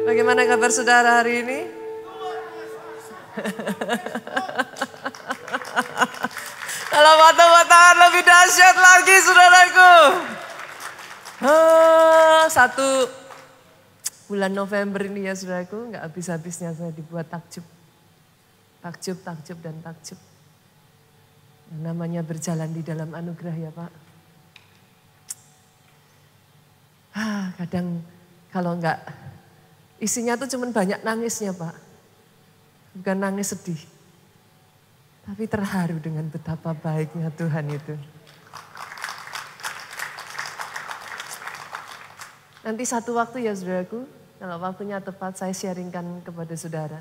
Bagaimana kabar saudara hari ini? Kalau tepuk tangan lebih dahsyat lagi saudaraku. Satu bulan November ini ya saudaraku, nggak habis-habisnya saya dibuat takjub. Takjub dan takjub. Yang namanya berjalan di dalam anugerah ya Pak. Kadang kalau enggak, isinya tuh cuman banyak nangisnya Pak. Bukan nangis sedih. Tapi terharu dengan betapa baiknya Tuhan itu. Nanti satu waktu ya saudaraku, kalau waktunya tepat saya sharingkan kepada saudara.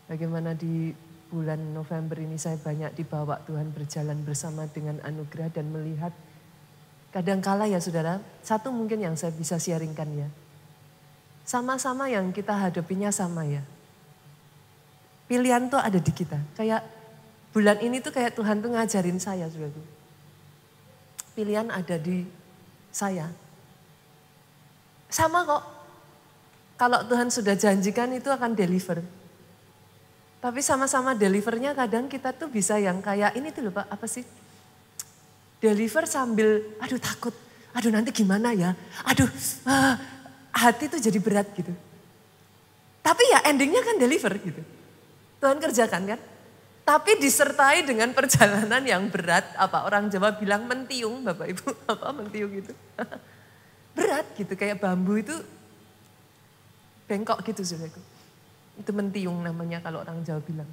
Bagaimana di bulan November ini saya banyak dibawa Tuhan berjalan bersama dengan anugerah dan melihat kadangkala ya saudara, satu mungkin yang saya bisa sharingkan ya. Sama-sama yang kita hadapinya sama ya. Pilihan tuh ada di kita. Kayak bulan ini tuh kayak Tuhan tuh ngajarin saya saudaraku. Pilihan ada di saya. Sama kok. Kalau Tuhan sudah janjikan itu akan deliver. Tapi sama-sama delivernya kadang kita tuh bisa yang kayak ini tuh loh Pak, apa sih? Deliver sambil, aduh takut, aduh nanti gimana ya, aduh hati tuh jadi berat gitu. Tapi ya endingnya kan deliver gitu. Tuhan kerjakan kan. Tapi disertai dengan perjalanan yang berat, apa orang Jawa bilang mentiung Bapak Ibu, apa mentiung gitu. Berat gitu, kayak bambu itu bengkok gitu saudaraku. Itu mentiung namanya kalau orang Jawa bilang.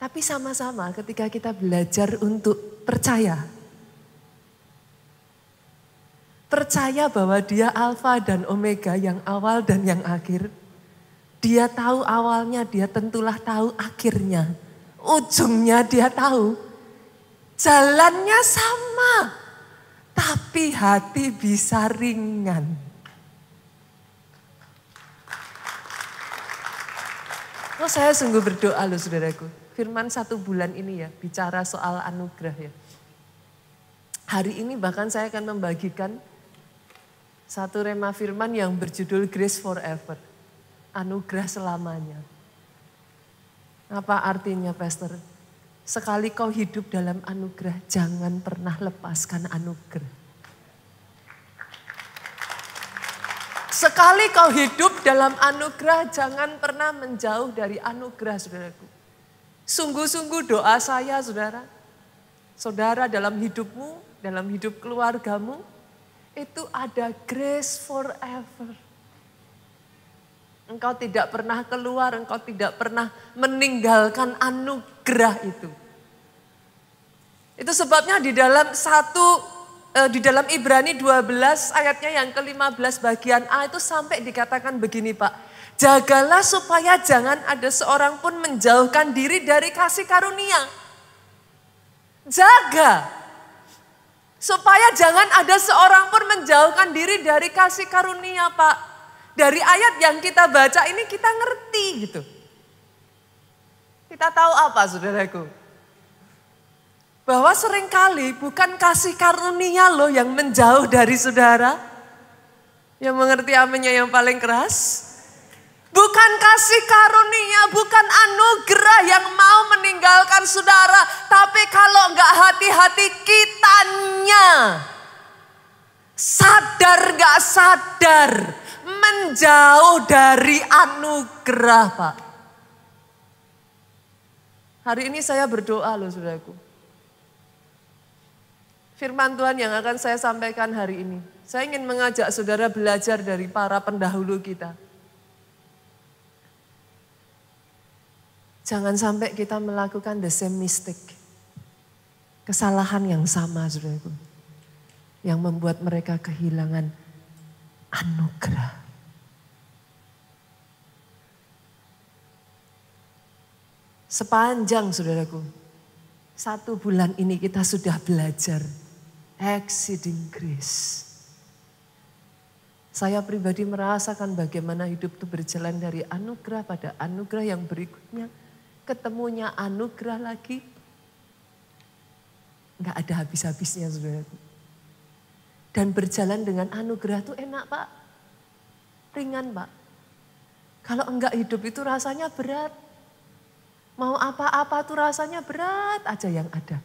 Tapi sama-sama ketika kita belajar untuk percaya. Percaya bahwa dia alfa dan omega, yang awal dan yang akhir. Dia tahu awalnya, dia tentulah tahu akhirnya. Ujungnya dia tahu. Jalannya sama, tapi hati bisa ringan. Oh, saya sungguh berdoa loh saudaraku. Firman 1 bulan ini ya, bicara soal anugerah ya. Hari ini bahkan saya akan membagikan satu rema firman yang berjudul Grace Forever. Anugerah selamanya. Apa artinya Pastor? Sekali kau hidup dalam anugerah, jangan pernah lepaskan anugerah. Sekali kau hidup dalam anugerah, jangan pernah menjauh dari anugerah saudaraku. Sungguh-sungguh doa saya saudara. Saudara dalam hidupmu, dalam hidup keluargamu, itu ada grace forever. Engkau tidak pernah keluar, engkau tidak pernah meninggalkan anugerah itu. Itu sebabnya di dalam Ibrani 12 ayatnya yang ke-15 bagian A itu sampai dikatakan begini Pak. Jagalah supaya jangan ada seorang pun menjauhkan diri dari kasih karunia. Jaga. Supaya jangan ada seorang pun menjauhkan diri dari kasih karunia Pak. Dari ayat yang kita baca ini kita ngerti gitu. Kita tahu apa saudaraku? Bahwa seringkali bukan kasih karunia loh yang menjauh dari saudara. Yang mengerti aminnya yang paling keras. Bukan kasih karunia, bukan anugerah yang mau meninggalkan saudara. Tapi kalau enggak hati-hati kitanya. Sadar enggak sadar. Menjauh dari anugerah Pak. Hari ini saya berdoa loh saudaraku. Firman Tuhan yang akan saya sampaikan hari ini. Saya ingin mengajak saudara belajar dari para pendahulu kita. Jangan sampai kita melakukan the same mistake. Kesalahan yang sama saudaraku. Yang membuat mereka kehilangan anugerah. Sepanjang saudaraku. 1 bulan ini kita sudah belajar. Exceeding grace. Saya pribadi merasakan bagaimana hidup itu berjalan dari anugerah pada anugerah yang berikutnya. Ketemunya anugerah lagi. Enggak ada habis-habisnya saudaraku. Dan berjalan dengan anugerah itu enak Pak. ringan Pak. Kalau enggak hidup itu rasanya berat. Mau apa-apa tuh rasanya berat aja yang ada.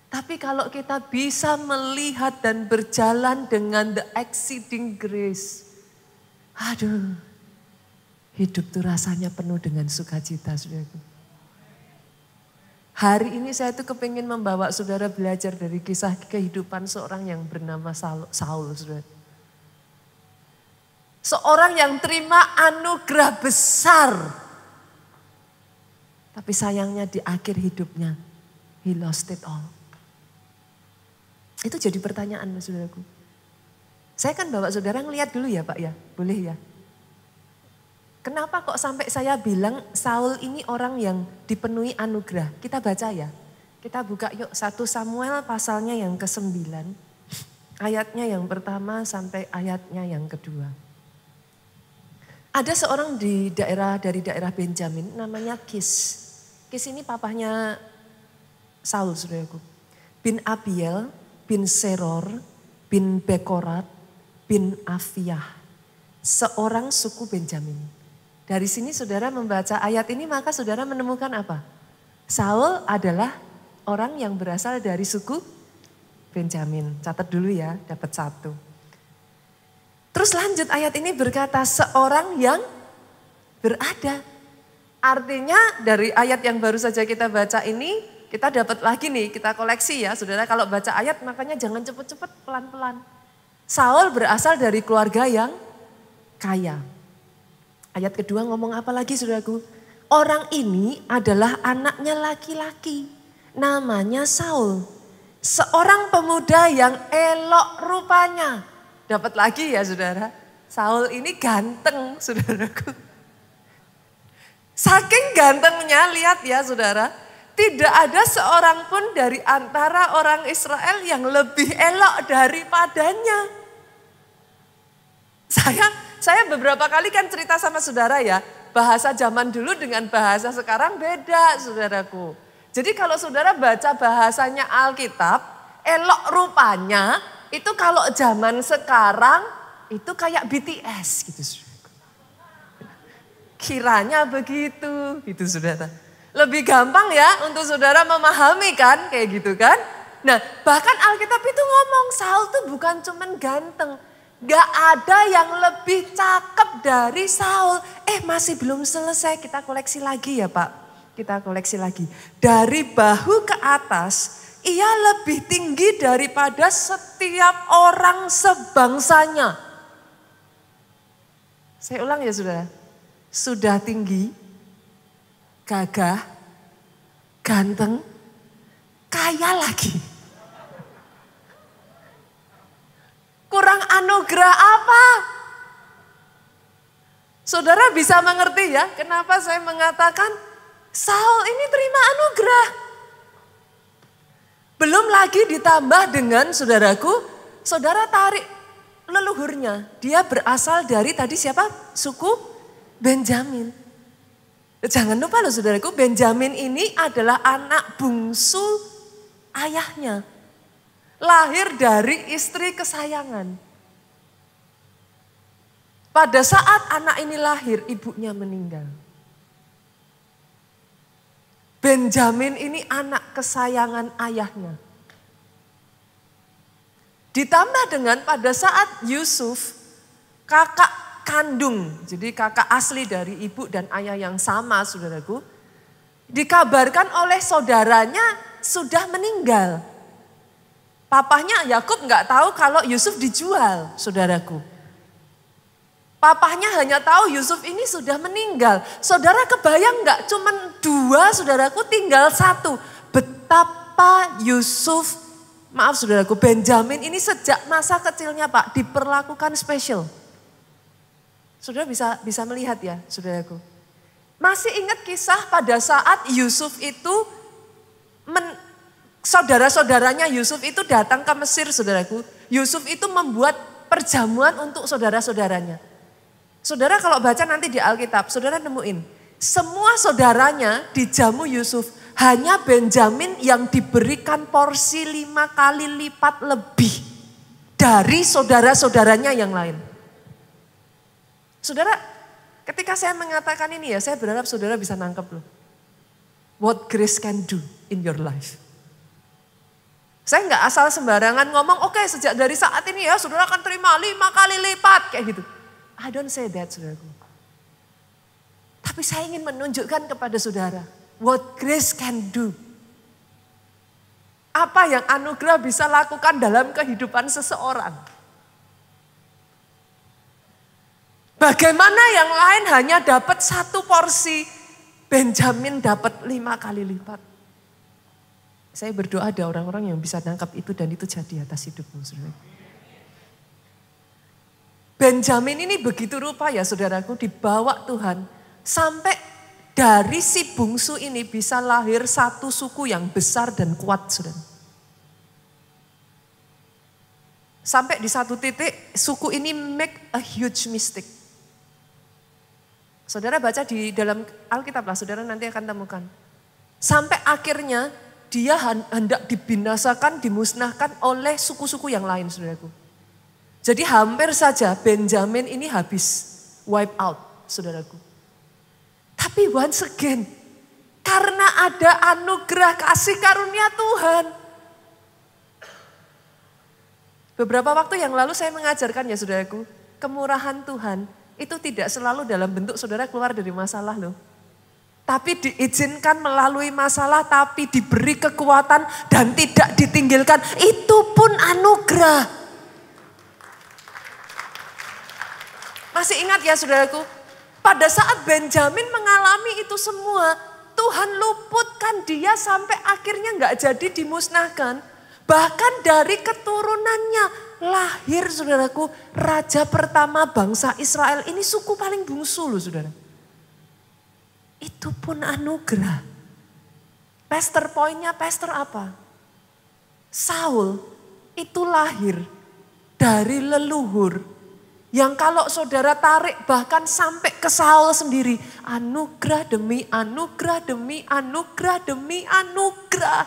Tapi kalau kita bisa melihat dan berjalan dengan the exceeding grace. Aduh, hidup tuh rasanya penuh dengan sukacita, saudaraku. Hari ini saya tuh kepingin membawa saudara belajar dari kisah kehidupan seorang yang bernama Saul, saudara. Seorang yang terima anugerah besar. Tapi sayangnya di akhir hidupnya, he lost it all. Itu jadi pertanyaan, saudaraku. Saya kan bawa saudara ngeliat dulu ya Pak ya, boleh ya? Kenapa kok sampai saya bilang Saul ini orang yang dipenuhi anugerah? Kita baca ya, kita buka yuk 1 Samuel pasalnya yang ke-9. Ayatnya yang pertama sampai ayatnya yang kedua. Ada seorang dari daerah Benjamin namanya Kis. Kis ini papahnya Saul, saudaraku. Bin Abiel, bin Seror, bin Bekorat, bin Afiah. Seorang suku Benjamin. Dari sini saudara membaca ayat ini maka saudara menemukan apa? Saul adalah orang yang berasal dari suku Benjamin. Catat dulu ya, dapat 1. Terus lanjut ayat ini berkata seorang yang berada. Artinya dari ayat yang baru saja kita baca ini kita dapat lagi nih, kita koleksi ya saudara. Kalau baca ayat makanya jangan cepet-cepet, pelan-pelan. Saul berasal dari keluarga yang kaya. Ayat kedua ngomong apa lagi saudaraku? Orang ini adalah anaknya laki-laki, namanya Saul. Seorang pemuda yang elok rupanya. Dapat lagi ya saudara, Saul ini ganteng saudaraku. Saking gantengnya, lihat ya saudara, tidak ada seorang pun dari antara orang Israel yang lebih elok daripadanya. Saya beberapa kali kan cerita sama saudara ya, bahasa zaman dulu dengan bahasa sekarang beda saudaraku. Jadi kalau saudara baca bahasanya Alkitab, elok rupanya itu kalau zaman sekarang itu kayak BTS gitu saudaraku. Kiranya begitu gitu saudara. Lebih gampang ya untuk saudara memahami kan kayak gitu kan. Nah bahkan Alkitab itu ngomong Saul tuh bukan cuman ganteng. Gak ada yang lebih cakep dari Saul. Masih belum selesai, kita koleksi lagi ya Pak. Kita koleksi lagi. Dari bahu ke atas, ia lebih tinggi daripada setiap orang sebangsanya. Saya ulang ya saudara. Sudah tinggi, gagah, ganteng, kaya lagi. Kurang anugerah apa? Saudara bisa mengerti ya kenapa saya mengatakan Saul ini terima anugerah. Belum lagi ditambah dengan saudaraku, saudara tarik leluhurnya. Dia berasal dari tadi siapa? Suku Benjamin. Jangan lupa loh saudaraku, Benjamin ini adalah anak bungsu ayahnya. Lahir dari istri kesayangan. Pada saat anak ini lahir, ibunya meninggal. Benjamin ini anak kesayangan ayahnya. Ditambah dengan pada saat Yusuf, kakak kandung, jadi kakak asli dari ibu dan ayah yang sama saudaraku, dikabarkan oleh saudaranya sudah meninggal. Papahnya Yakub nggak tahu kalau Yusuf dijual, saudaraku. Papahnya hanya tahu Yusuf ini sudah meninggal. Saudara kebayang nggak? Cuman 2 saudaraku, tinggal 1. Betapa Yusuf, maaf saudaraku, Benjamin ini sejak masa kecilnya Pak diperlakukan spesial. Saudara bisa melihat ya, saudaraku. Masih ingat kisah pada saat Yusuf itu saudara-saudaranya Yusuf itu datang ke Mesir, saudaraku. Yusuf itu membuat perjamuan untuk saudara-saudaranya. Saudara kalau baca nanti di Alkitab, saudara nemuin. Semua saudaranya dijamu Yusuf. Hanya Benjamin yang diberikan porsi 5 kali lipat lebih dari saudara-saudaranya yang lain. Saudara, ketika saya mengatakan ini ya, saya berharap saudara bisa nangkep loh. What grace can do in your life. Saya nggak asal sembarangan ngomong, oke, sejak dari saat ini ya saudara akan terima 5 kali lipat. Kayak gitu. I don't say that, saudaraku. Tapi saya ingin menunjukkan kepada saudara, what grace can do. Apa yang anugerah bisa lakukan dalam kehidupan seseorang. Bagaimana yang lain hanya dapat 1 porsi, Benjamin dapat 5 kali lipat. Saya berdoa ada orang-orang yang bisa nangkap itu dan itu jadi atas hidupmu, saudara. Benjamin ini begitu rupa ya saudaraku, dibawa Tuhan sampai dari si bungsu ini bisa lahir satu suku yang besar dan kuat, saudara. Sampai di satu titik suku ini make a huge mistake. Saudara baca di dalam Alkitab lah, saudara nanti akan temukan. Sampai akhirnya dia hendak dibinasakan, dimusnahkan oleh suku-suku yang lain, saudaraku. Jadi hampir saja Benjamin ini habis, wipe out, saudaraku. Tapi once again, karena ada anugerah kasih karunia Tuhan. Beberapa waktu yang lalu saya mengajarkan ya saudaraku, kemurahan Tuhan itu tidak selalu dalam bentuk saudara keluar dari masalah loh. Tapi diizinkan melalui masalah, tapi diberi kekuatan dan tidak ditinggalkan. Itu pun anugerah. Masih ingat ya saudaraku, pada saat Benjamin mengalami itu semua, Tuhan luputkan dia sampai akhirnya nggak jadi dimusnahkan. Bahkan dari keturunannya lahir saudaraku, raja pertama bangsa Israel ini suku paling bungsu loh saudara. Itu pun anugerah. Pastor poinnya, pastor apa? Saul itu lahir dari leluhur. Yang kalau saudara tarik bahkan sampai ke Saul sendiri. Anugerah demi anugerah demi anugerah demi anugerah.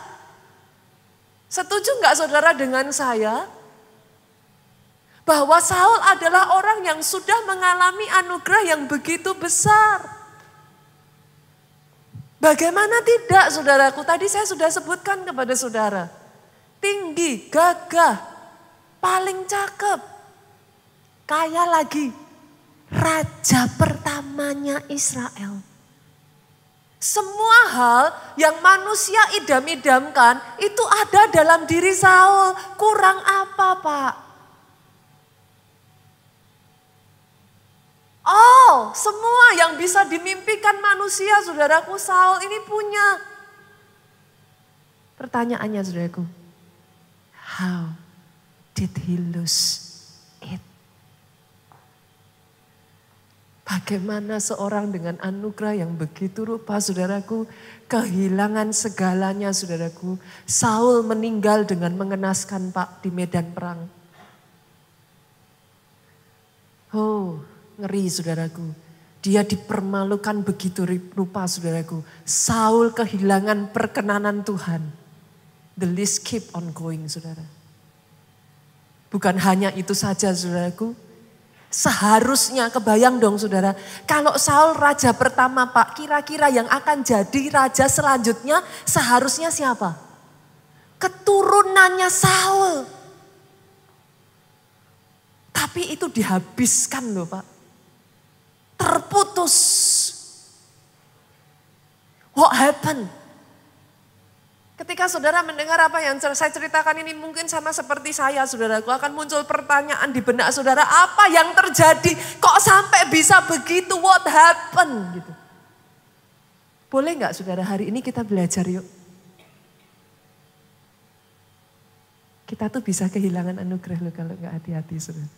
Setuju nggak saudara dengan saya? Bahwa Saul adalah orang yang sudah mengalami anugerah yang begitu besar. Bagaimana tidak saudaraku? Tadi saya sudah sebutkan kepada saudara. Tinggi, gagah, paling cakep. Kaya lagi, raja pertamanya Israel. Semua hal yang manusia idam-idamkan itu ada dalam diri Saul. Kurang apa Pak? Oh, semua yang bisa dimimpikan manusia saudaraku Saul ini punya. Pertanyaannya saudaraku, how did he lose it? Bagaimana seorang dengan anugerah yang begitu rupa saudaraku, kehilangan segalanya saudaraku. Saul meninggal dengan mengenaskan Pak di medan perang. Oh, ngeri saudaraku. Dia dipermalukan begitu rupa saudaraku. Saul kehilangan perkenanan Tuhan. The list keep on going saudara. Bukan hanya itu saja saudaraku. Seharusnya kebayang dong saudara. Kalau Saul raja pertama Pak, kira-kira yang akan jadi raja selanjutnya seharusnya siapa? Keturunannya Saul. Tapi itu dihabiskan loh Pak. Terputus. What happened? Ketika saudara mendengar apa yang saya ceritakan ini mungkin sama seperti saya saudaraku. Akan muncul pertanyaan di benak saudara. Apa yang terjadi? Kok sampai bisa begitu? What happened? Gitu. Boleh gak saudara hari ini kita belajar yuk. Kita tuh bisa kehilangan anugerah loh kalau gak hati-hati saudara.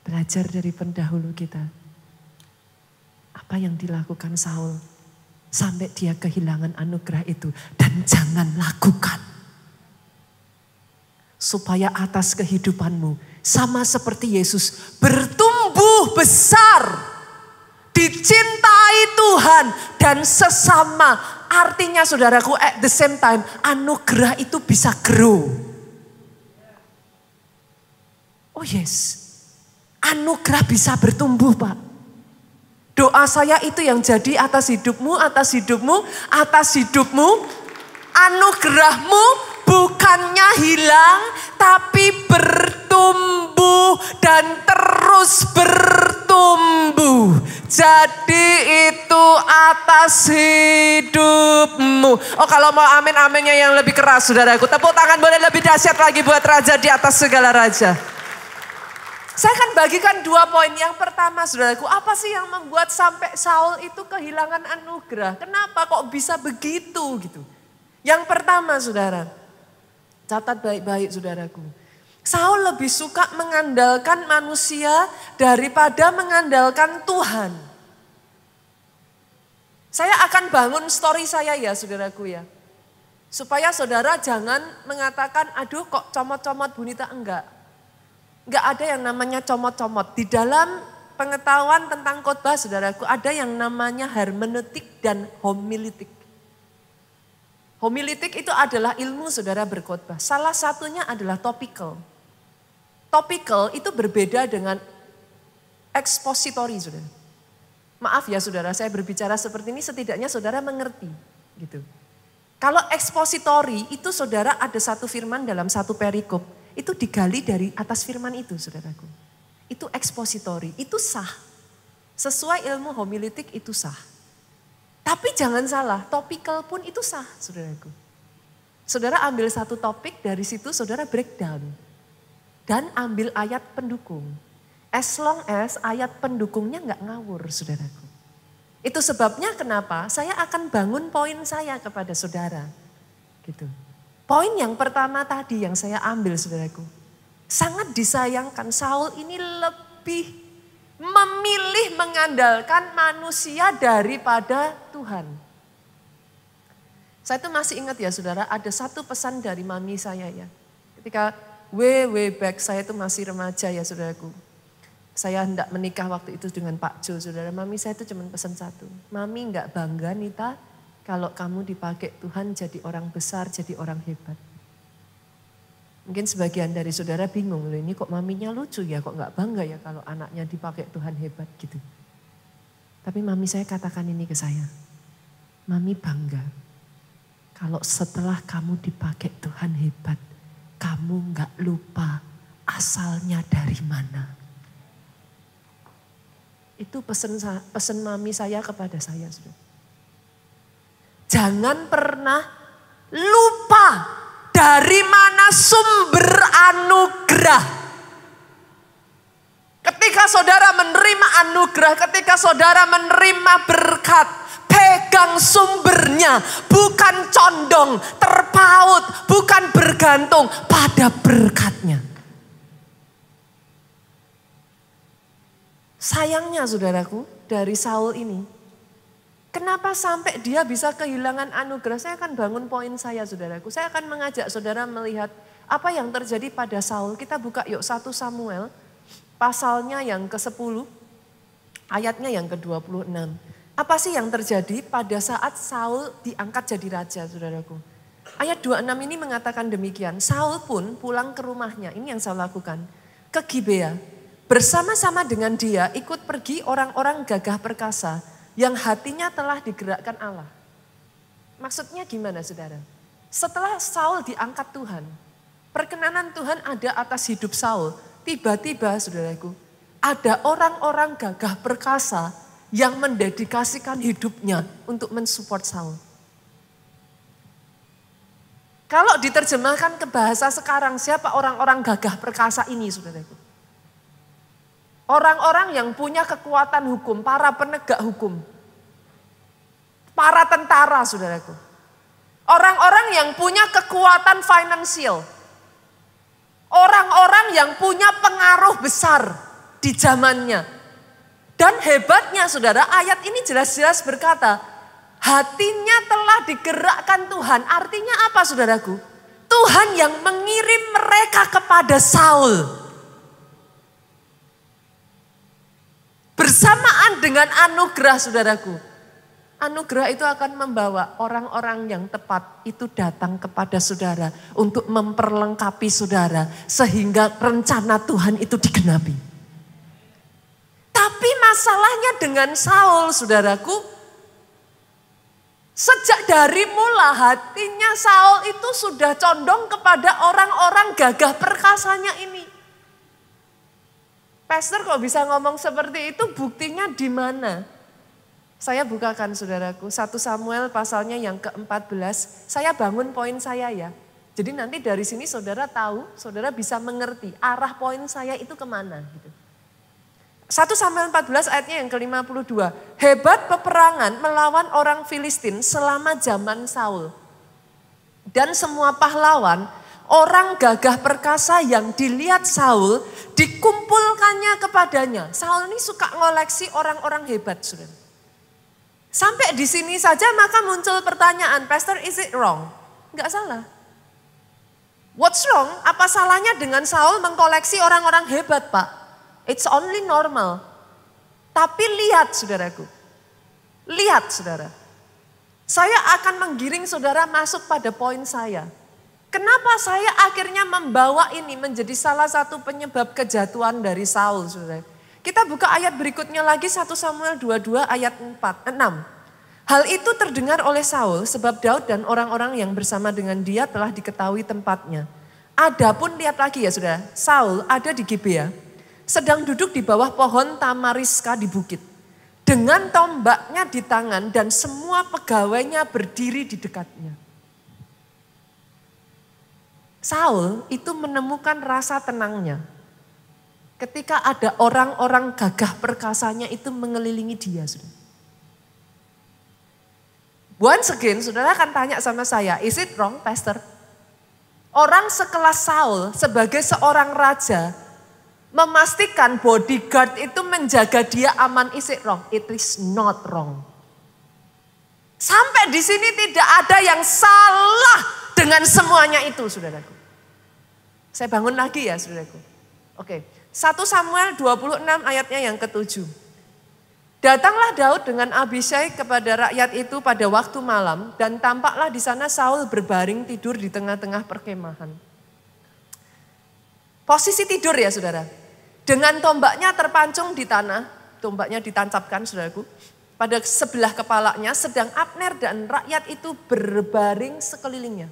Belajar dari pendahulu kita. Apa yang dilakukan Saul. Sampai dia kehilangan anugerah itu. Dan jangan lakukan. Supaya atas kehidupanmu. Sama seperti Yesus. Bertumbuh besar. Dicintai Tuhan. Dan sesama. Artinya saudaraku at the same time. Anugerah itu bisa grow. Oh yes. anugerah bisa bertumbuh, Pak. Doa saya itu yang jadi atas hidupmu, atas hidupmu, atas hidupmu. Anugerahmu bukannya hilang, tapi bertumbuh dan terus bertumbuh. Jadi itu atas hidupmu. Oh, kalau mau amin-aminnya yang lebih keras, saudaraku. Tepuk tangan boleh lebih dahsyat lagi buat Raja di atas segala raja. Saya akan bagikan 2 poin. Yang pertama, saudaraku, apa sih yang membuat sampai Saul itu kehilangan anugerah? Kenapa kok bisa begitu gitu? Yang pertama, saudara, catat baik-baik, saudaraku. Saul lebih suka mengandalkan manusia daripada mengandalkan Tuhan. Saya akan bangun story saya ya, saudaraku ya. Supaya saudara jangan mengatakan, aduh kok comot-comot Bunita, enggak. Enggak ada yang namanya comot-comot. Di dalam pengetahuan tentang khotbah, saudaraku, ada yang namanya hermeneutik dan homiletik. Homiletik itu adalah ilmu saudara berkhotbah. Salah satunya adalah topical. Topical itu berbeda dengan expository, saudara. Maaf ya saudara, saya berbicara seperti ini setidaknya saudara mengerti. Gitu. Kalau expository itu saudara ada satu firman dalam satu perikop. Itu digali dari atas firman itu, saudaraku. Itu expository, itu sah. Sesuai ilmu homiletik itu sah. Tapi jangan salah, topical pun itu sah, saudaraku. Saudara ambil satu topik, dari situ saudara breakdown. Dan ambil ayat pendukung. As long as ayat pendukungnya nggak ngawur, saudaraku. Itu sebabnya kenapa saya akan bangun poin saya kepada saudara. Gitu. Poin yang pertama tadi yang saya ambil, saudaraku. Sangat disayangkan Saul ini lebih memilih mengandalkan manusia daripada Tuhan. Saya tuh masih ingat ya saudara, ada satu pesan dari mami saya ya. Ketika way back, saya tuh masih remaja ya saudaraku. Saya hendak menikah waktu itu dengan Pak Jo, saudara. Mami saya itu cuma pesan satu. Mami enggak bangga Nita, kalau kamu dipakai Tuhan jadi orang besar, jadi orang hebat. Mungkin sebagian dari saudara bingung, loh ini kok maminya lucu ya, kok gak bangga ya kalau anaknya dipakai Tuhan hebat gitu. Tapi mami saya katakan ini ke saya, mami bangga kalau setelah kamu dipakai Tuhan hebat, kamu gak lupa asalnya dari mana. Itu pesan mami saya kepada saya, saudara. Jangan pernah lupa dari mana sumber anugerah. Ketika saudara menerima anugerah, ketika saudara menerima berkat, pegang sumbernya, bukan condong, terpaut, bukan bergantung pada berkatnya. Sayangnya saudaraku, dari Saul ini, kenapa sampai dia bisa kehilangan anugerah? Saya akan bangun poin saya, saudaraku. Saya akan mengajak saudara melihat apa yang terjadi pada Saul. Kita buka yuk 1 Samuel, pasalnya yang ke-10, ayatnya yang ke-26. Apa sih yang terjadi pada saat Saul diangkat jadi raja, saudaraku? Ayat 26 ini mengatakan demikian. Saul pun pulang ke rumahnya, ini yang Saul lakukan, ke Gibea. Bersama-sama dengan dia ikut pergi orang-orang gagah perkasa yang hatinya telah digerakkan Allah. Maksudnya gimana saudara? Setelah Saul diangkat Tuhan, perkenanan Tuhan ada atas hidup Saul. Tiba-tiba saudaraku, ada orang-orang gagah perkasa yang mendedikasikan hidupnya untuk mensupport Saul. Kalau diterjemahkan ke bahasa sekarang, siapa orang-orang gagah perkasa ini saudaraku? Orang-orang yang punya kekuatan hukum, para penegak hukum. Para tentara, saudaraku. Orang-orang yang punya kekuatan finansial. Orang-orang yang punya pengaruh besar di zamannya. Dan hebatnya saudara, ayat ini jelas-jelas berkata, hatinya telah digerakkan Tuhan. Artinya apa saudaraku? Tuhan yang mengirim mereka kepada Saul. Bersamaan dengan anugerah saudaraku. Anugerah itu akan membawa orang-orang yang tepat itu datang kepada saudara untuk memperlengkapi saudara sehingga rencana Tuhan itu digenapi. masalahnya dengan Saul, saudaraku, sejak dari mula hatinya Saul itu sudah condong kepada orang-orang gagah perkasanya ini. Pastor kok bisa ngomong seperti itu, buktinya di mana? Saya bukakan saudaraku, 1 Samuel pasalnya yang ke-14, saya bangun poin saya ya. Jadi nanti dari sini saudara tahu, saudara bisa mengerti arah poin saya itu kemana. Gitu. 1 Samuel 14 ayatnya yang ke-52, hebat peperangan melawan orang Filistin selama zaman Saul. Dan semua pahlawan, orang gagah perkasa yang dilihat Saul, dikumpulkannya kepadanya. Saul ini suka ngoleksi orang-orang hebat, saudara. Sampai di sini saja maka muncul pertanyaan, Pastor, is it wrong? Enggak salah. What's wrong? Apa salahnya dengan Saul mengkoleksi orang-orang hebat, Pak? It's only normal. Tapi lihat, saudaraku. Lihat, saudara. Saya akan menggiring saudara masuk pada poin saya. Kenapa saya akhirnya membawa ini menjadi salah satu penyebab kejatuhan dari Saul, saudara? Kita buka ayat berikutnya lagi 1 Samuel 22 ayat 6. Hal itu terdengar oleh Saul sebab Daud dan orang-orang yang bersama dengan dia telah diketahui tempatnya. Adapun lihat lagi ya saudara, Saul ada di Gibea, sedang duduk di bawah pohon tamariska di bukit. Dengan tombaknya di tangan dan semua pegawainya berdiri di dekatnya. Saul itu menemukan rasa tenangnya ketika ada orang-orang gagah perkasanya itu mengelilingi dia. Saudara. Once again, saudara akan tanya sama saya, is it wrong, Pastor? Orang sekelas Saul sebagai seorang raja memastikan bodyguard itu menjaga dia aman, is it wrong? It is not wrong. Sampai di sini tidak ada yang salah dengan semuanya itu, saudaraku. Saya bangun lagi ya, saudaraku. Oke, 1 Samuel 26 ayatnya yang ke-7. Datanglah Daud dengan Abishai kepada rakyat itu pada waktu malam dan tampaklah di sana Saul berbaring tidur di tengah-tengah perkemahan. Posisi tidur ya saudara. Dengan tombaknya terpancung di tanah, tombaknya ditancapkan saudaraku. Pada sebelah kepalanya sedang Abner dan rakyat itu berbaring sekelilingnya.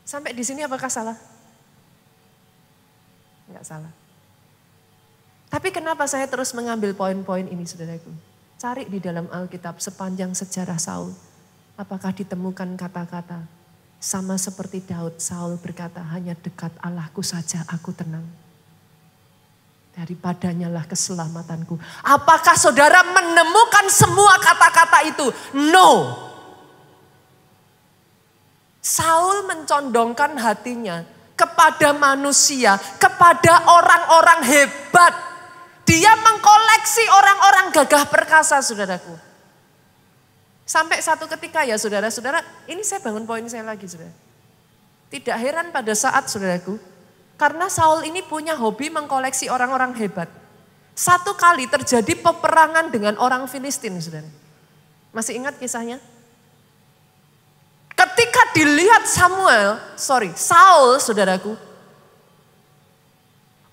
Sampai di sini apakah salah? Enggak salah. Tapi kenapa saya terus mengambil poin-poin ini saudaraku? Cari di dalam Alkitab sepanjang sejarah Saul. Apakah ditemukan kata-kata sama seperti Daud, Saul berkata hanya dekat Allahku saja aku tenang. Daripadanya lah keselamatanku. Apakah saudara menemukan semua kata-kata itu? No. Saul mencondongkan hatinya kepada manusia, kepada orang-orang hebat. Dia mengkoleksi orang-orang gagah perkasa, saudaraku. Sampai satu ketika ya saudara-saudara, ini saya bangun poin saya lagi saudara. Tidak heran pada saat saudaraku, karena Saul ini punya hobi mengkoleksi orang-orang hebat. Satu kali terjadi peperangan dengan orang Filistin, saudara. Masih ingat kisahnya? Ketika dilihat Saul, saudaraku,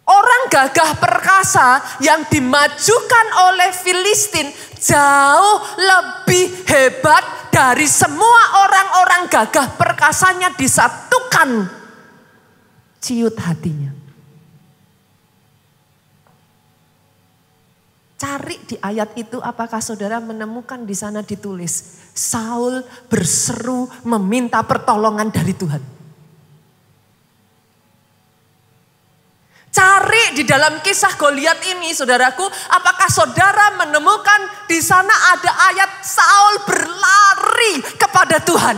orang gagah perkasa yang dimajukan oleh Filistin jauh lebih hebat dari semua orang-orang gagah perkasanya disatukan. Ciut hatinya. Cari di ayat itu apakah saudara menemukan di sana ditulis. Saul berseru meminta pertolongan dari Tuhan. Cari di dalam kisah Goliat ini saudaraku, apakah saudara menemukan di sana ada ayat Saul berlari kepada Tuhan.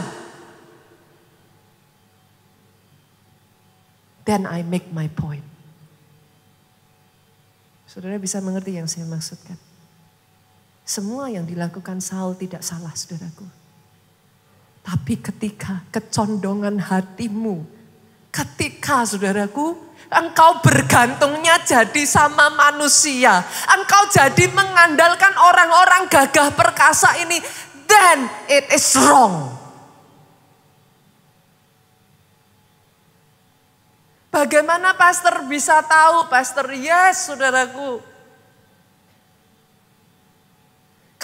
Then I make my point. Saudara bisa mengerti yang saya maksudkan. Semua yang dilakukan Saul tidak salah saudaraku. Tapi ketika kecondongan hatimu, ketika saudaraku, engkau bergantungnya jadi sama manusia. Engkau jadi mengandalkan orang-orang gagah perkasa ini. Then it is wrong. Bagaimana pastor bisa tahu? Pastor, yes saudaraku.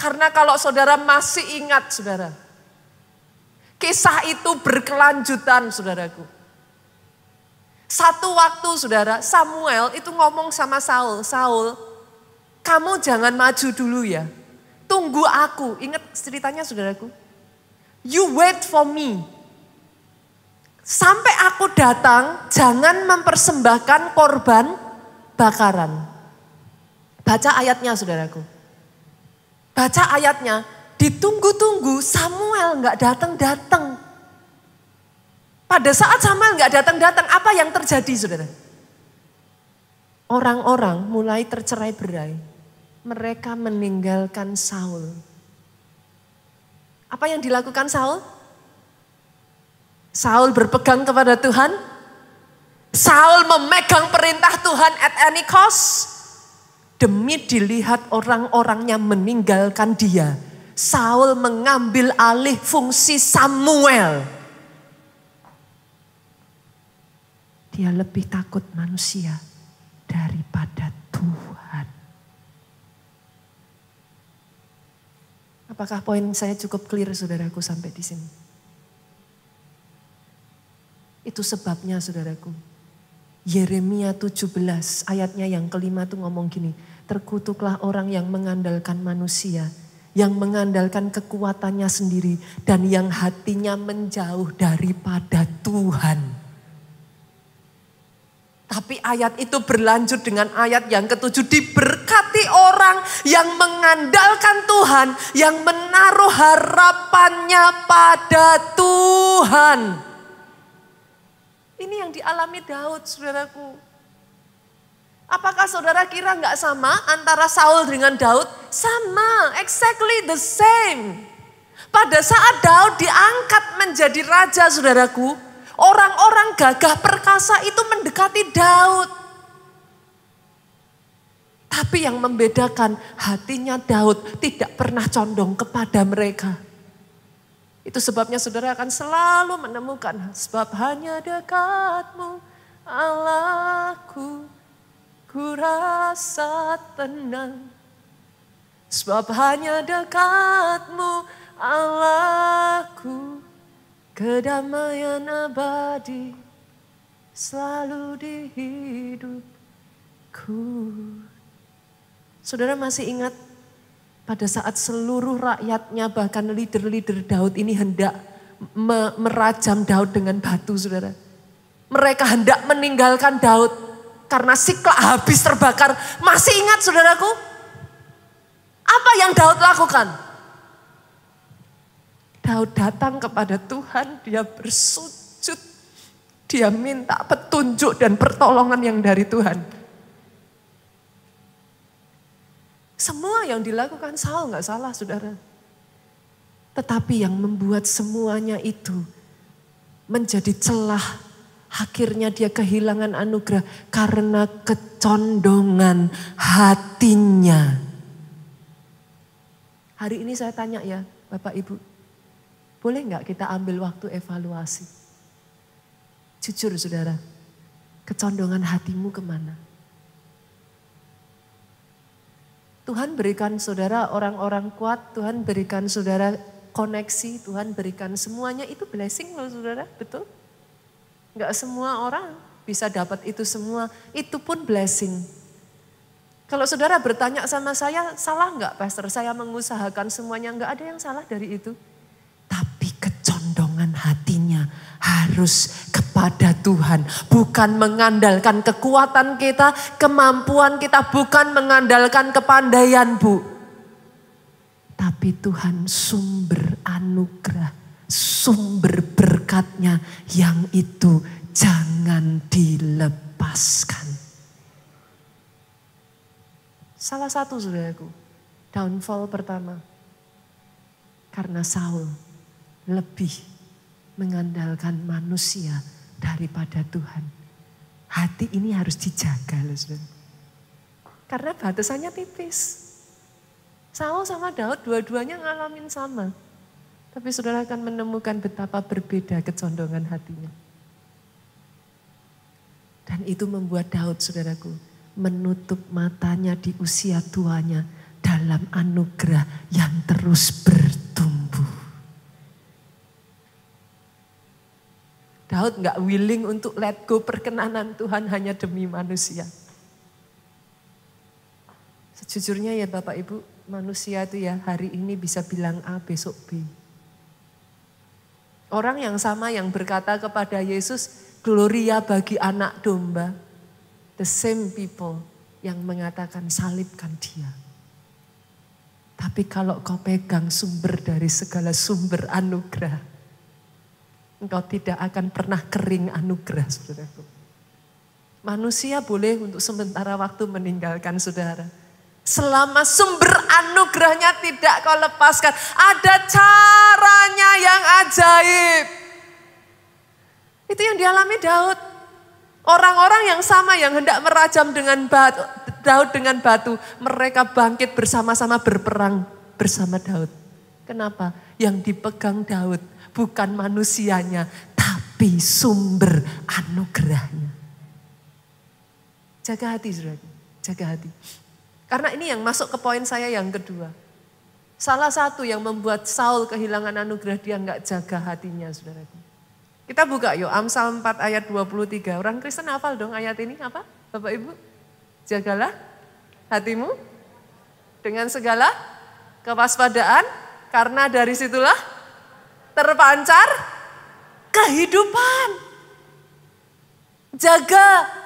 Karena kalau saudara masih ingat saudara, kisah itu berkelanjutan saudaraku. Satu waktu saudara, Samuel itu ngomong sama Saul, Saul, kamu jangan maju dulu ya, tunggu aku. Ingat ceritanya saudaraku, you wait for me. Sampai aku datang, jangan mempersembahkan korban bakaran. Baca ayatnya saudaraku. Baca ayatnya, ditunggu-tunggu Samuel gak datang-datang. Pada saat Samuel gak datang-datang, apa yang terjadi saudara? Orang-orang mulai tercerai-berai. Mereka meninggalkan Saul. Apa yang dilakukan Saul? Saul berpegang kepada Tuhan. Saul memegang perintah Tuhan at any cost. Demi dilihat orang-orangnya meninggalkan dia. Saul mengambil alih fungsi Samuel. Dia lebih takut manusia daripada Tuhan. Apakah poin saya cukup clear saudaraku sampai di sini? Itu sebabnya saudaraku. Yeremia 17 ayatnya yang kelima tuh ngomong gini. Terkutuklah orang yang mengandalkan manusia. Yang mengandalkan kekuatannya sendiri. Dan yang hatinya menjauh daripada Tuhan. Tapi ayat itu berlanjut dengan ayat yang ketujuh. Diberkati orang yang mengandalkan Tuhan. Yang menaruh harapannya pada Tuhan. Ini yang dialami Daud, saudaraku. Apakah saudara kira nggak sama antara Saul dengan Daud? Sama, exactly the same. Pada saat Daud diangkat menjadi raja, saudaraku, orang-orang gagah perkasa itu mendekati Daud. Tapi yang membedakan hatinya Daud tidak pernah condong kepada mereka. Itu sebabnya saudara akan selalu menemukan sebab hanya dekatmu Allahku, ku rasa tenang. Sebab hanya dekatmu Allahku, kedamaian abadi selalu di hidupku. Saudara masih ingat? Pada saat seluruh rakyatnya bahkan leader-leader Daud ini hendak merajam Daud dengan batu saudara. Mereka hendak meninggalkan Daud karena Siklag habis terbakar. Masih ingat saudaraku? Apa yang Daud lakukan? Daud datang kepada Tuhan, dia bersujud. Dia minta petunjuk dan pertolongan yang dari Tuhan. Semua yang dilakukan Saul nggak salah saudara. Tetapi yang membuat semuanya itu menjadi celah. Akhirnya dia kehilangan anugerah karena kecondongan hatinya. Hari ini saya tanya ya Bapak Ibu. Boleh nggak kita ambil waktu evaluasi? Jujur saudara, kecondongan hatimu kemana? Tuhan berikan saudara orang-orang kuat, Tuhan berikan saudara koneksi, Tuhan berikan semuanya itu blessing loh saudara, betul? Enggak semua orang bisa dapat itu semua, itu pun blessing. Kalau saudara bertanya sama saya, salah enggak pastor saya mengusahakan semuanya? Enggak ada yang salah dari itu. Tapi kecondongan hatinya harus kepada Tuhan. Bukan mengandalkan kekuatan kita, kemampuan kita. Bukan mengandalkan kepandaian Bu. Tapi Tuhan sumber anugerah, sumber berkatnya yang itu jangan dilepaskan. Salah satu saudaraku, downfall pertama. Karena Saul lebih mengandalkan manusia daripada Tuhan. Hati ini harus dijaga loh saudara. Karena batasannya tipis. Saul sama Daud dua-duanya ngalamin sama. Tapi saudara akan menemukan betapa berbeda kecondongan hatinya. Dan itu membuat Daud saudaraku menutup matanya di usia tuanya dalam anugerah yang terus bertumbuh. Daud gak willing untuk let go perkenanan Tuhan hanya demi manusia. Sejujurnya ya Bapak Ibu, manusia itu ya hari ini bisa bilang A, besok B. Orang yang sama yang berkata kepada Yesus, gloria bagi anak domba. The same people yang mengatakan salibkan dia. Tapi kalau kau pegang sumber dari segala sumber anugerah, engkau tidak akan pernah kering anugerah, saudaraku. Manusia boleh untuk sementara waktu meninggalkan saudara. Selama sumber anugerahnya tidak kau lepaskan, ada caranya yang ajaib. Itu yang dialami Daud. Orang-orang yang sama yang hendak merajam dengan Daud dengan batu, mereka bangkit bersama-sama berperang bersama Daud. Kenapa? Yang dipegang Daud bukan manusianya, tapi sumber anugerahnya. Jaga hati, saudara. Jaga hati. Karena ini yang masuk ke poin saya yang kedua. Salah satu yang membuat Saul kehilangan anugerah, dia nggak jaga hatinya, saudara. Kita buka yuk Amsal 4 ayat 23. Orang Kristen hafal dong ayat ini apa? Bapak Ibu? Jagalah hatimu dengan segala kewaspadaan, karena dari situlah terpancar kehidupan. Jaga.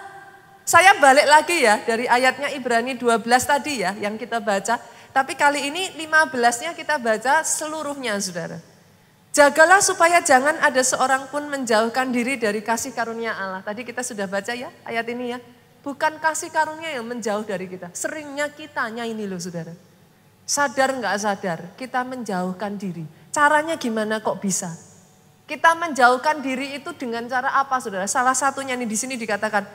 Saya balik lagi ya dari ayatnya Ibrani 12 tadi ya yang kita baca. Tapi kali ini 15-nya kita baca seluruhnya, saudara. Jagalah supaya jangan ada seorang pun menjauhkan diri dari kasih karunia Allah. Tadi kita sudah baca ya ayat ini ya. Bukan kasih karunia yang menjauh dari kita. Seringnya kitanya ini loh, saudara. Sadar nggak sadar kita menjauhkan diri. Caranya gimana kok bisa? Kita menjauhkan diri itu dengan cara apa, saudara? Salah satunya nih di sini dikatakan,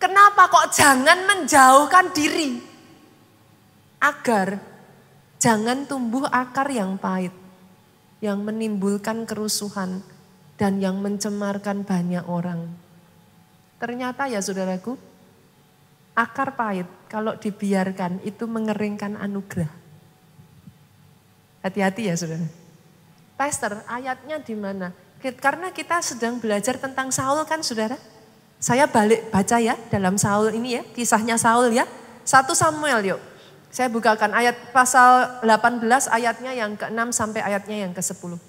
kenapa kok jangan menjauhkan diri? Agar jangan tumbuh akar yang pahit, yang menimbulkan kerusuhan dan yang mencemarkan banyak orang. Ternyata ya saudaraku, akar pahit kalau dibiarkan itu mengeringkan anugerah. Hati-hati ya saudara. Pastor, ayatnya di mana? Karena kita sedang belajar tentang Saul kan saudara. Saya balik baca ya dalam Saul ini ya, kisahnya Saul ya. 1 Samuel yuk. Saya bukakan ayat pasal 18 ayatnya yang ke-6 sampai ayatnya yang ke-10.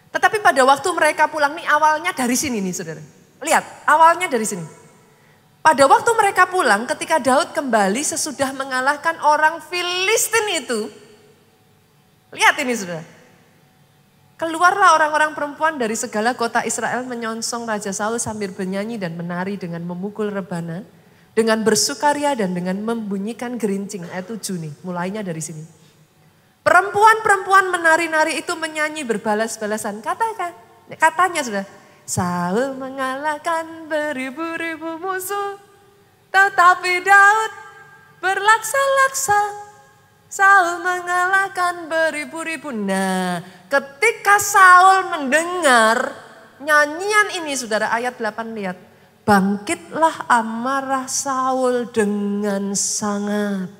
Tetapi pada waktu mereka pulang nih awalnya dari sini nih saudara. Lihat awalnya dari sini. Pada waktu mereka pulang ketika Daud kembali sesudah mengalahkan orang Filistin itu. Lihat ini saudara. Keluarlah orang-orang perempuan dari segala kota Israel menyongsong Raja Saul sambil bernyanyi dan menari dengan memukul rebana. Dengan bersukaria dan dengan membunyikan gerincing. Ayat 7 nih, mulainya dari sini. Perempuan-perempuan menari-nari itu menyanyi berbalas-balasan. Katanya sudah, Saul mengalahkan beribu-ribu musuh. Tetapi Daud berlaksa-laksa. Saul mengalahkan beribu-ribu. Nah, ketika Saul mendengar nyanyian ini saudara, ayat 8 lihat. Bangkitlah amarah Saul dengan sangat.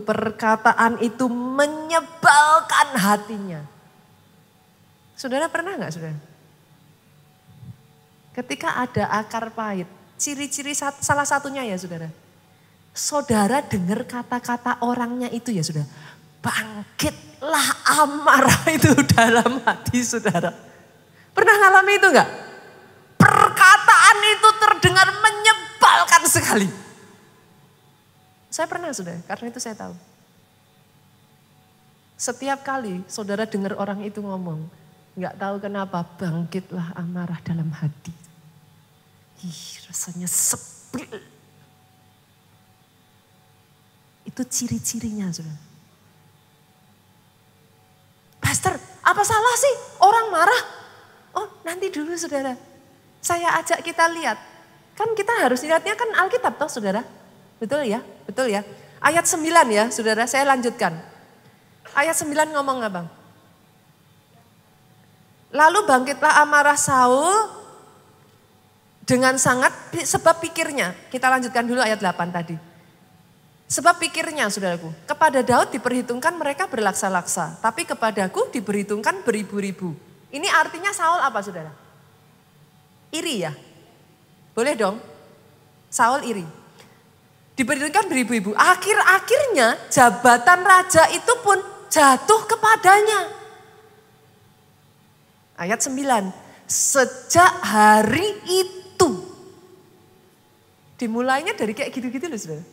Perkataan itu menyebalkan hatinya. Saudara pernah gak saudara? Ketika ada akar pahit, ciri-ciri salah satunya ya saudara. Saudara dengar kata-kata orangnya itu ya saudara. Bangkitlah amarah itu dalam hati saudara. Pernah ngalami itu gak? Perkataan itu terdengar menyebalkan sekali. Saya pernah saudara, karena itu saya tahu. Setiap kali saudara dengar orang itu ngomong, gak tahu kenapa bangkitlah amarah dalam hati. Rasanya sebel. Itu ciri-cirinya saudara. Pastor, apa salah sih orang marah? Oh nanti dulu saudara. Saya ajak kita lihat. Kan kita harus lihatnya kan Alkitab toh saudara. Betul ya? Betul ya? Ayat 9 ya saudara, saya lanjutkan. Ayat 9 ngomong apa? Lalu bangkitlah amarah Saul dengan sangat sebab pikirnya. Kita lanjutkan dulu ayat 8 tadi. Sebab pikirnya saudaraku, kepada Daud diperhitungkan mereka berlaksa-laksa, tapi kepadaku diperhitungkan beribu-ribu. Ini artinya Saul apa saudara? Iri ya? Boleh dong? Saul iri. Diperhitungkan beribu-ribu. Akhir-akhirnya jabatan raja itu pun jatuh kepadanya. Ayat 9. Sejak hari itu. Dimulainya dari kayak gitu-gitu loh saudara.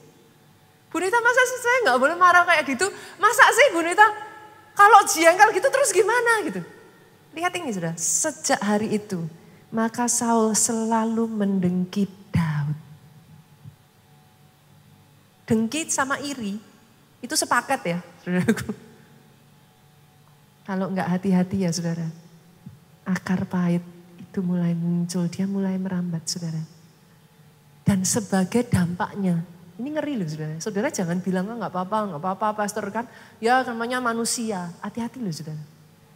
Bu Nita masa sih saya gak boleh marah kayak gitu? Masa sih Bu Nita kalau jengkel gitu terus gimana gitu? Lihat ini saudara, sejak hari itu maka Saul selalu mendengki Daud. Dengki sama iri itu sepakat ya saudaraku. Kalau enggak hati-hati ya saudara, akar pahit itu mulai muncul, dia mulai merambat saudara. Dan sebagai dampaknya, ini ngeri loh saudara. Saudara jangan bilang enggak apa-apa pastor kan. Ya namanya manusia, hati-hati loh saudara.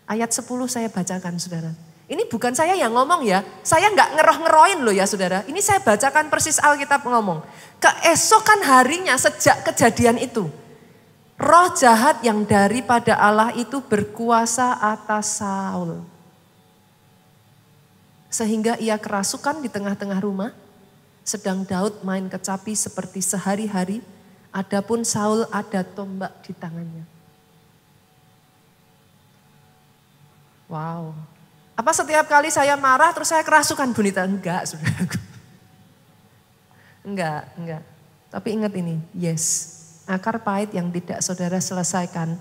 Ayat 10 saya bacakan saudara. Ini bukan saya yang ngomong ya. Saya enggak ngeroh-ngerohin loh ya saudara. Ini saya bacakan persis Alkitab ngomong. Keesokan harinya sejak kejadian itu. Roh jahat yang daripada Allah itu berkuasa atas Saul. Sehingga ia kerasukan di tengah-tengah rumah. Sedang Daud main kecapi seperti sehari-hari. Adapun Saul ada tombak di tangannya. Wow. Apa setiap kali saya marah terus saya kerasukan Bu Nita? Enggak, saudaraku. Enggak. Tapi ingat ini, yes. Akar pahit yang tidak saudara selesaikan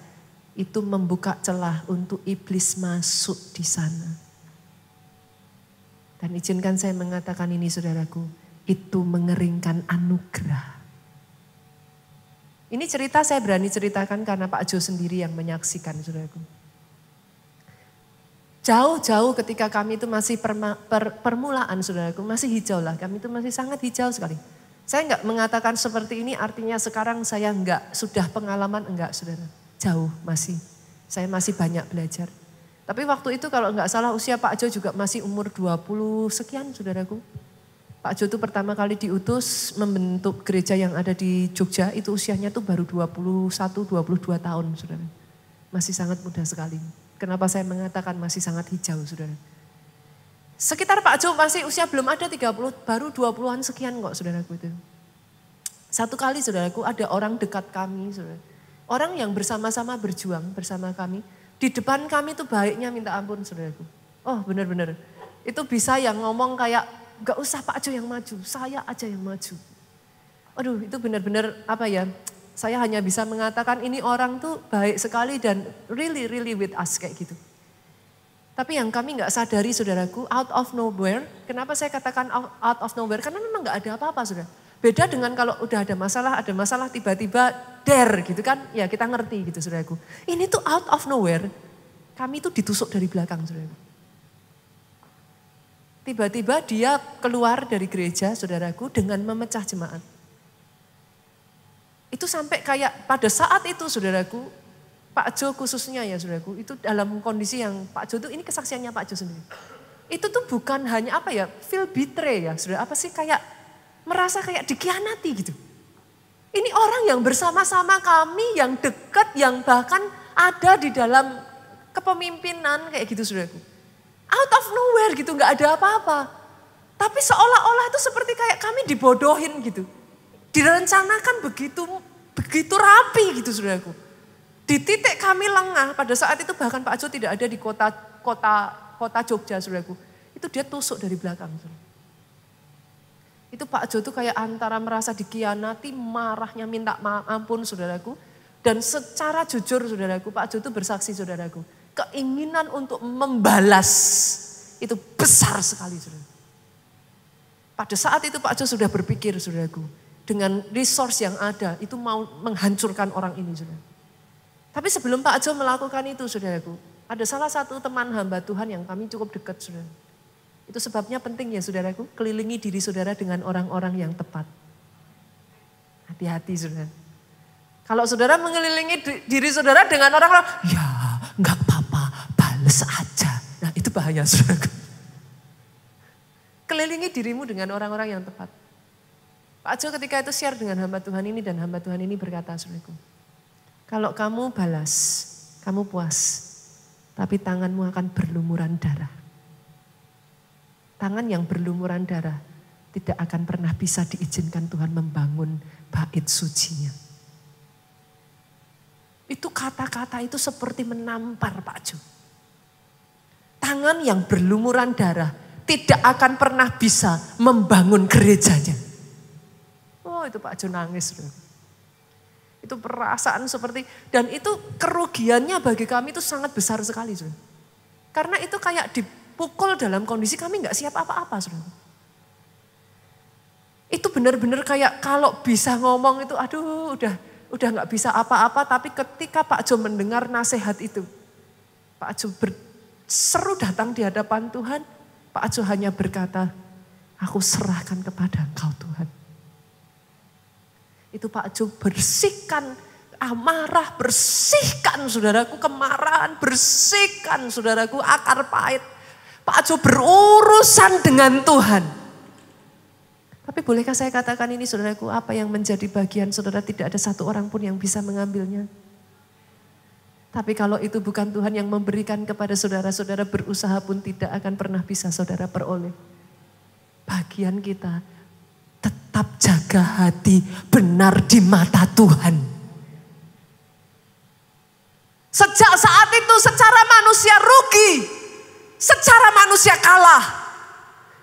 itu membuka celah untuk iblis masuk di sana. Dan izinkan saya mengatakan ini saudaraku, itu mengeringkan anugerah. Ini cerita saya berani ceritakan karena Pak Jo sendiri yang menyaksikan saudaraku. Jauh-jauh ketika kami itu masih permulaan saudaraku, masih hijau lah, kami itu masih sangat hijau sekali. Saya enggak mengatakan seperti ini artinya sekarang saya enggak, sudah pengalaman enggak saudara. Jauh masih, saya masih banyak belajar. Tapi waktu itu kalau enggak salah usia Pak Jo juga masih umur 20 sekian saudaraku. Pak Jo itu pertama kali diutus membentuk gereja yang ada di Jogja, itu usianya tuh baru 21-22 tahun saudara. Masih sangat muda sekali. Kenapa saya mengatakan masih sangat hijau saudara. Sekitar Pak Jo masih usia belum ada 30, baru 20-an sekian kok saudaraku itu. Satu kali saudaraku ada orang dekat kami saudara. Orang yang bersama-sama berjuang bersama kami. Di depan kami tuh baiknya minta ampun saudaraku. Oh benar-benar. Itu bisa yang ngomong kayak gak usah Pak Jo yang maju, saya aja yang maju. Aduh itu benar-benar apa ya. Saya hanya bisa mengatakan ini orang tuh baik sekali dan really with us kayak gitu. Tapi yang kami gak sadari saudaraku, out of nowhere. Kenapa saya katakan out of nowhere? Karena memang gak ada apa-apa saudara. Beda dengan kalau udah ada masalah tiba-tiba dare gitu kan. Ya kita ngerti gitu saudaraku. Ini tuh out of nowhere. Kami tuh ditusuk dari belakang saudaraku. Tiba-tiba dia keluar dari gereja saudaraku dengan memecah jemaat. Itu sampai kayak pada saat itu saudaraku, Pak Jo khususnya ya saudaraku, itu dalam kondisi yang Pak Jo itu, ini kesaksiannya Pak Jo sendiri. Itu tuh bukan hanya apa ya, feel betray ya saudara, apa sih kayak merasa kayak dikhianati gitu. Ini orang yang bersama-sama kami, yang dekat, yang bahkan ada di dalam kepemimpinan kayak gitu saudaraku. Out of nowhere gitu, gak ada apa-apa. Tapi seolah-olah itu seperti kayak kami dibodohin gitu. Direncanakan begitu rapi gitu saudaraku. Di titik kami lengah pada saat itu bahkan Pak Jo tidak ada di kota Jogja saudaraku. Itu dia tusuk dari belakang saudara. Itu Pak Jo itu kayak antara merasa dikhianati, marahnya minta ampun saudaraku. Dan secara jujur saudaraku, Pak Jo itu bersaksi saudaraku. Keinginan untuk membalas itu besar sekali saudara. Pada saat itu Pak Jo sudah berpikir saudaraku. Dengan resource yang ada itu mau menghancurkan orang ini saudara. Tapi sebelum Pak Jo melakukan itu saudaraku. Ada salah satu teman hamba Tuhan yang kami cukup dekat saudara. Itu sebabnya penting ya saudaraku. Kelilingi diri saudara dengan orang-orang yang tepat. Hati-hati saudara. Kalau saudara mengelilingi diri saudara dengan orang-orang. Ya gak apa-apa bales aja. Nah itu bahaya saudaraku. Kelilingi dirimu dengan orang-orang yang tepat. Pak Jo ketika itu share dengan hamba Tuhan ini dan hamba Tuhan ini berkata, saudaraku, kalau kamu balas, kamu puas, tapi tanganmu akan berlumuran darah. Tangan yang berlumuran darah tidak akan pernah bisa diizinkan Tuhan membangun bait sucinya. Itu kata-kata itu seperti menampar Pak Jo. Tangan yang berlumuran darah tidak akan pernah bisa membangun gerejanya. Oh itu Pak Jo nangis. Itu perasaan seperti, dan itu kerugiannya bagi kami itu sangat besar sekali. Karena itu kayak dipukul dalam kondisi kami gak siap apa-apa. Itu benar-benar kayak kalau bisa ngomong itu aduh udah gak bisa apa-apa. Tapi ketika Pak Jo mendengar nasihat itu, Pak Jo berseru datang di hadapan Tuhan, Pak Jo hanya berkata, aku serahkan kepada Engkau Tuhan. Itu Pak Jo bersihkan amarah, bersihkan saudaraku kemarahan, bersihkan saudaraku akar pahit. Pak Jo berurusan dengan Tuhan. Tapi bolehkah saya katakan ini saudaraku, apa yang menjadi bagian saudara tidak ada satu orang pun yang bisa mengambilnya. Tapi kalau itu bukan Tuhan yang memberikan kepada saudara, saudara berusaha pun tidak akan pernah bisa saudara peroleh. Bagian kita tetap jaga hati benar di mata Tuhan. Sejak saat itu secara manusia rugi, secara manusia kalah.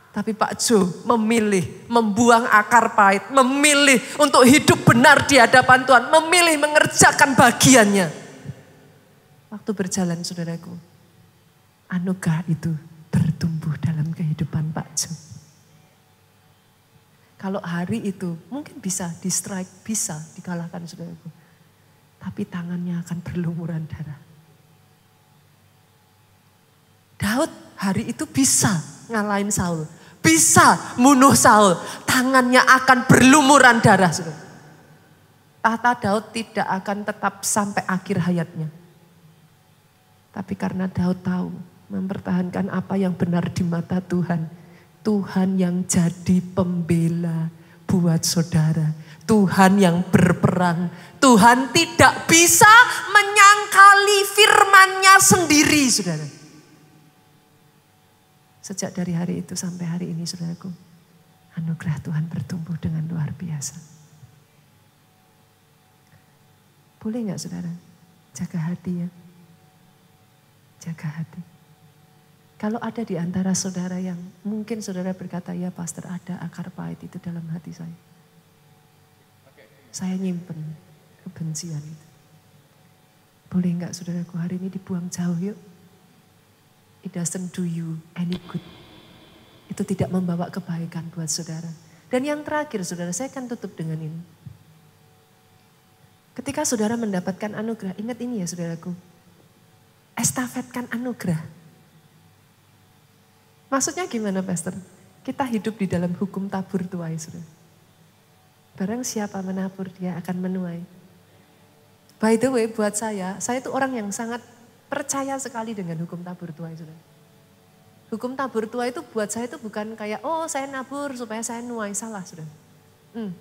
Tapi Pak Jo memilih membuang akar pahit, memilih untuk hidup benar di hadapan Tuhan, memilih mengerjakan bagiannya. Waktu berjalan saudaraku, anugerah itu bertumbuh dalam kehidupan Pak Jo. Kalau hari itu mungkin bisa di strike, bisa dikalahkan saudaraku. Tapi tangannya akan berlumuran darah. Daud hari itu bisa ngalahin Saul. Bisa bunuh Saul. Tangannya akan berlumuran darah. Saudara. Tahta Daud tidak akan tetap sampai akhir hayatnya. Tapi karena Daud tahu mempertahankan apa yang benar di mata Tuhan. Tuhan yang jadi pembela buat saudara. Tuhan yang berperang. Tuhan tidak bisa menyangkali firman-Nya sendiri, saudara. Sejak dari hari itu sampai hari ini, saudaraku, anugerah Tuhan bertumbuh dengan luar biasa. Boleh nggak saudara? Jaga hati ya. Jaga hati. Kalau ada di antara saudara yang mungkin saudara berkata, ya pastor ada akar pahit itu dalam hati saya. Saya nyimpen kebencian itu. Boleh enggak saudaraku hari ini dibuang jauh yuk. It doesn't do you any good. Itu tidak membawa kebaikan buat saudara. Dan yang terakhir saudara, saya akan tutup dengan ini. Ketika saudara mendapatkan anugerah, ingat ini ya saudaraku. Estafetkan anugerah. Maksudnya gimana pastor? Kita hidup di dalam hukum tabur tuai saudara. Barang siapa menabur dia akan menuai. By the way buat saya itu orang yang sangat percaya sekali dengan hukum tabur tuai saudara. Hukum tabur tuai itu buat saya itu bukan kayak oh saya nabur supaya saya nuai, salah saudara.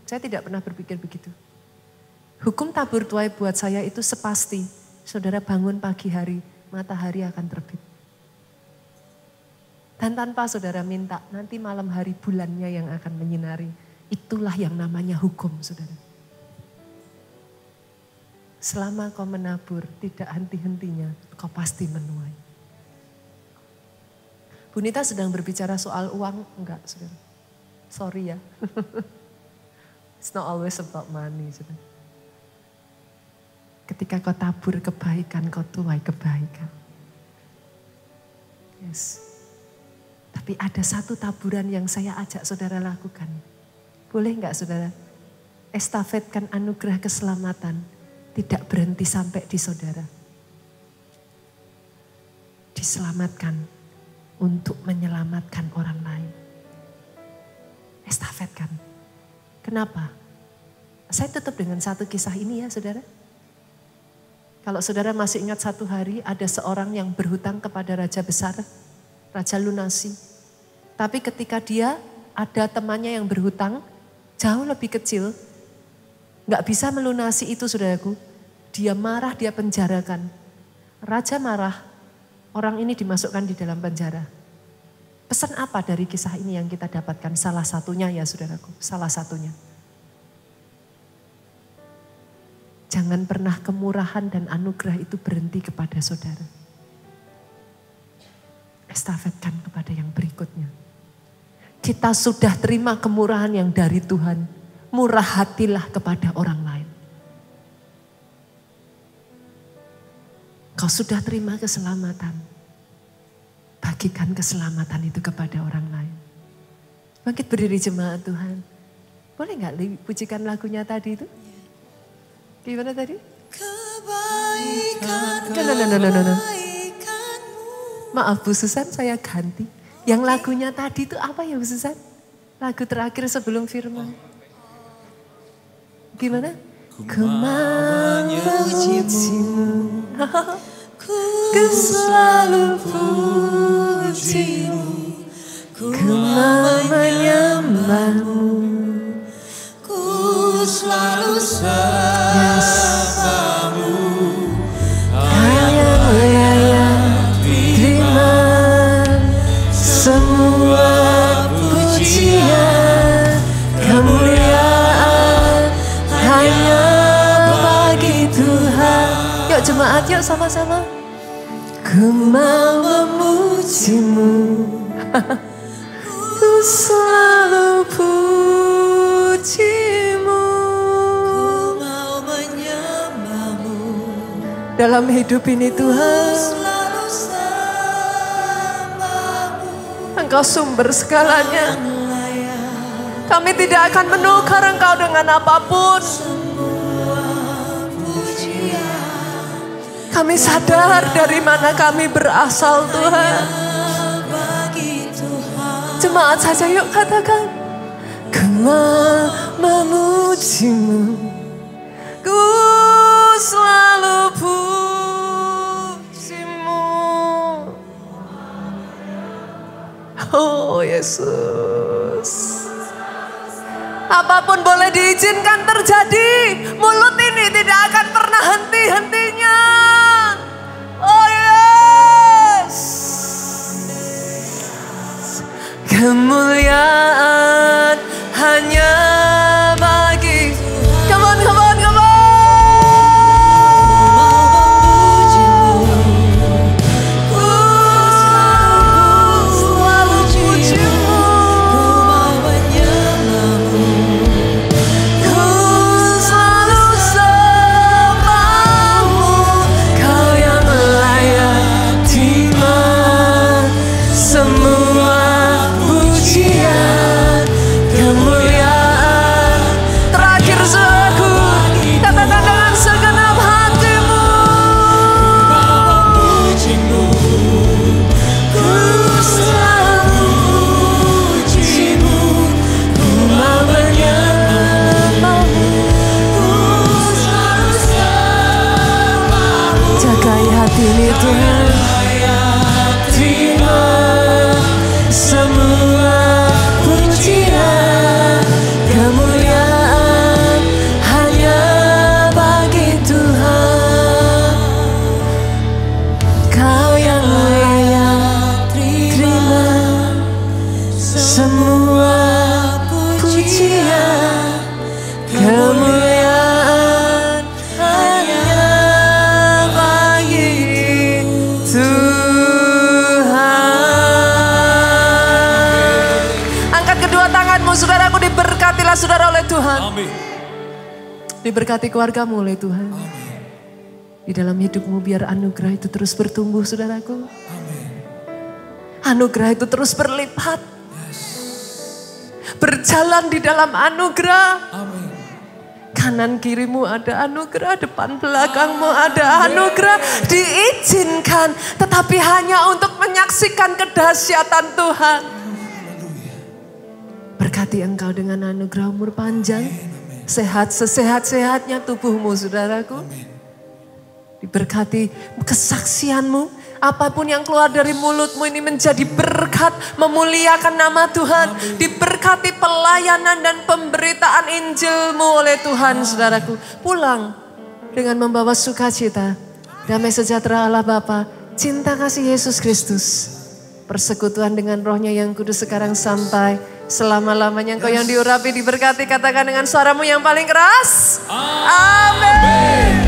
Saya tidak pernah berpikir begitu. Hukum tabur tuai buat saya itu sepasti saudara bangun pagi hari matahari akan terbit. Dan tanpa saudara minta, nanti malam hari bulannya yang akan menyinari. Itulah yang namanya hukum saudara. Selama kau menabur, tidak henti-hentinya, kau pasti menuai. Bu Nita sedang berbicara soal uang, enggak saudara. Sorry ya. It's not always about money saudara. Ketika kau tabur kebaikan, kau tuai kebaikan. Yes. Tapi ada satu taburan yang saya ajak saudara lakukan. Boleh enggak saudara? Estafetkan anugerah keselamatan. Tidak berhenti sampai di saudara. Diselamatkan untuk menyelamatkan orang lain. Estafetkan. Kenapa? Saya tutup dengan satu kisah ini ya saudara. Kalau saudara masih ingat satu hari ada seorang yang berhutang kepada raja besar. Raja lunasi. Tapi ketika dia ada temannya yang berhutang, jauh lebih kecil, gak bisa melunasi itu saudaraku. Dia marah, dia penjarakan. Raja marah, orang ini dimasukkan di dalam penjara. Pesan apa dari kisah ini yang kita dapatkan? Salah satunya ya saudaraku, salah satunya. Jangan pernah kemurahan dan anugerah itu berhenti kepada saudara. Estafetkan kepada yang berikutnya. Kita sudah terima kemurahan yang dari Tuhan. Murah hatilah kepada orang lain. Kau sudah terima keselamatan. Bagikan keselamatan itu kepada orang lain. Bangkit berdiri jemaat Tuhan. Boleh gak pujikan lagunya tadi itu? Gimana tadi? No. Maaf Bu Susan, saya ganti. Yang lagunya tadi itu apa ya Bu Susan? Lagu terakhir sebelum firman. Gimana? Ku mau memujimu, ku selalu pujimu, ku mau menyembahmu, ku selalu sembahmu. Hanya layak terima semua pujian, kemuliaan hanya bagi Tuhan. Yuk jemaat, yuk sama-sama. Ku mau memujimu, ku selalu pujimu, ku mau menyembahmu. Dalam hidup ini Tuhan, selalu sembahmu. Engkau sumber segalanya. Kami tidak akan menukar Engkau dengan apapun. Kami sadar dari mana kami berasal Tuhan. Jemaat saja yuk katakan. Ku mau memujimu, ku selalu pujimu. Oh Yesus. Apapun boleh diizinkan terjadi. Mulut ini tidak akan pernah henti-hentinya. Oh yes. Kemuliaan hanya bagi. Come on. Ini Tuhan, terima semua pujian, kemuliaan hanya bagi Tuhan. Kau yang layak terima semua pujian, kemuliaan hanya bagi saudaraku, diberkatilah saudara oleh Tuhan. Amin. Diberkati keluargamu oleh Tuhan. Amin. Di dalam hidupmu biar anugerah itu terus bertumbuh saudaraku. Amin. Anugerah itu terus berlipat. Yes. Berjalan di dalam anugerah. Amin. Kanan kirimu ada anugerah, depan belakangmu ada anugerah. Diizinkan tetapi hanya untuk menyaksikan kedahsyatan Tuhan. Berkati engkau dengan anugerah umur panjang, sehat sesehat-sehatnya tubuhmu saudaraku. Diberkati kesaksianmu, apapun yang keluar dari mulutmu ini menjadi berkat, memuliakan nama Tuhan. Diberkati pelayanan dan pemberitaan Injil-Mu oleh Tuhan saudaraku. Pulang dengan membawa sukacita, damai sejahtera Allah Bapa, cinta kasih Yesus Kristus, persekutuan dengan Roh-Nya yang kudus sekarang sampai selama-lamanya. Engkau yang diurapi, diberkati, katakan dengan suaramu yang paling keras. Amin.